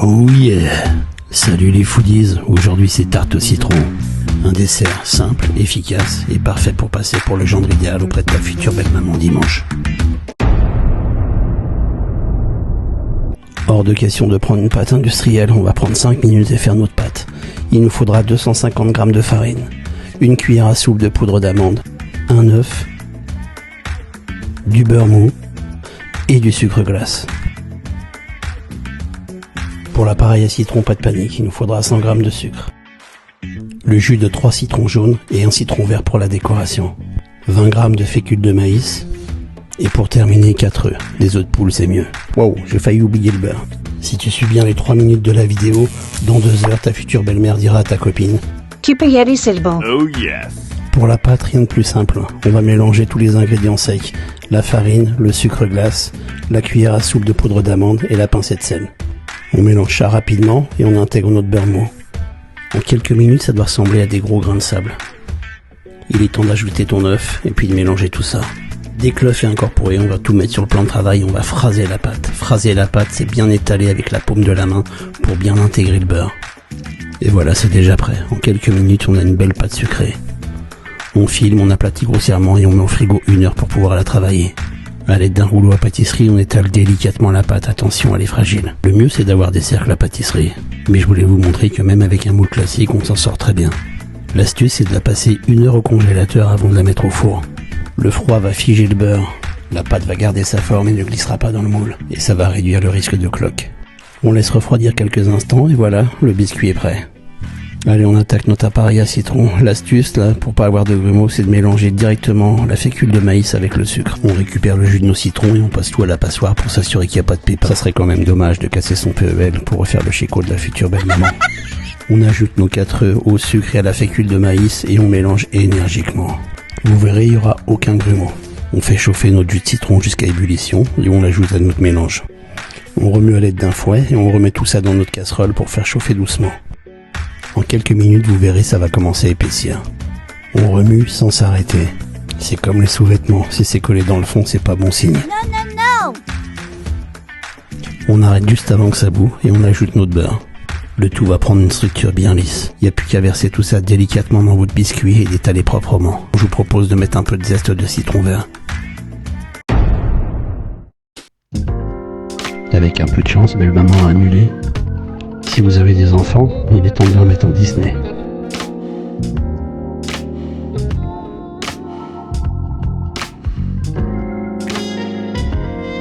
Oh yeah! Salut les foodies, aujourd'hui c'est tarte au citron. Un dessert simple, efficace et parfait pour passer pour le gendre idéal auprès de ta future belle-maman dimanche. Hors de question de prendre une pâte industrielle, on va prendre 5 minutes et faire notre pâte. Il nous faudra 250 g de farine, une cuillère à soupe de poudre d'amande, un œuf, du beurre mou et du sucre glace. Pour l'appareil à citron, pas de panique, il nous faudra 100 g de sucre. Le jus de 3 citrons jaunes et un citron vert pour la décoration. 20 g de fécule de maïs. Et pour terminer, 4 œufs. Les œufs de poule, c'est mieux. Wow, j'ai failli oublier le beurre. Si tu suis bien les 3 minutes de la vidéo, dans 2 heures, ta future belle-mère dira à ta copine: tu peux y aller, c'est le bon. Oh yes. Pour la pâte, rien de plus simple. On va mélanger tous les ingrédients secs. La farine, le sucre glace, la cuillère à soupe de poudre d'amande et la pincée de sel. On mélange ça rapidement et on intègre notre beurre mou. En quelques minutes, ça doit ressembler à des gros grains de sable. Il est temps d'ajouter ton œuf et puis de mélanger tout ça. Dès que l'œuf est incorporé, on va tout mettre sur le plan de travail, on va phraser la pâte. Phraser la pâte, c'est bien étaler avec la paume de la main pour bien intégrer le beurre. Et voilà, c'est déjà prêt. En quelques minutes, on a une belle pâte sucrée. On filme, on aplatit grossièrement et on met au frigo 1 heure pour pouvoir la travailler. À l'aide d'un rouleau à pâtisserie, on étale délicatement la pâte. Attention, elle est fragile. Le mieux, c'est d'avoir des cercles à pâtisserie. Mais je voulais vous montrer que même avec un moule classique, on s'en sort très bien. L'astuce, c'est de la passer 1 heure au congélateur avant de la mettre au four. Le froid va figer le beurre. La pâte va garder sa forme et ne glissera pas dans le moule. Et ça va réduire le risque de cloque. On laisse refroidir quelques instants et voilà, le biscuit est prêt. Allez, on attaque notre appareil à citron. L'astuce, là, pour pas avoir de grumeaux, c'est de mélanger directement la fécule de maïs avec le sucre. On récupère le jus de nos citrons et on passe tout à la passoire pour s'assurer qu'il n'y a pas de pépins. Ça serait quand même dommage de casser son PEL pour refaire le chéco de la future belle-maman. On ajoute nos 4 œufs au sucre et à la fécule de maïs et on mélange énergiquement. Vous verrez, il n'y aura aucun grumeau. On fait chauffer notre jus de citron jusqu'à ébullition et on l'ajoute à notre mélange. On remue à l'aide d'un fouet et on remet tout ça dans notre casserole pour faire chauffer doucement. En quelques minutes, vous verrez, ça va commencer à épaissir. On remue sans s'arrêter. C'est comme les sous-vêtements, si c'est collé dans le fond, c'est pas bon signe. Non. On arrête juste avant que ça bout et on ajoute notre beurre. Le tout va prendre une structure bien lisse. Il n'y a plus qu'à verser tout ça délicatement dans votre biscuit et d'étaler proprement. Je vous propose de mettre un peu de zeste de citron vert. Avec un peu de chance, belle maman a annulé. Si vous avez des enfants, il est temps de leur mettre en Disney.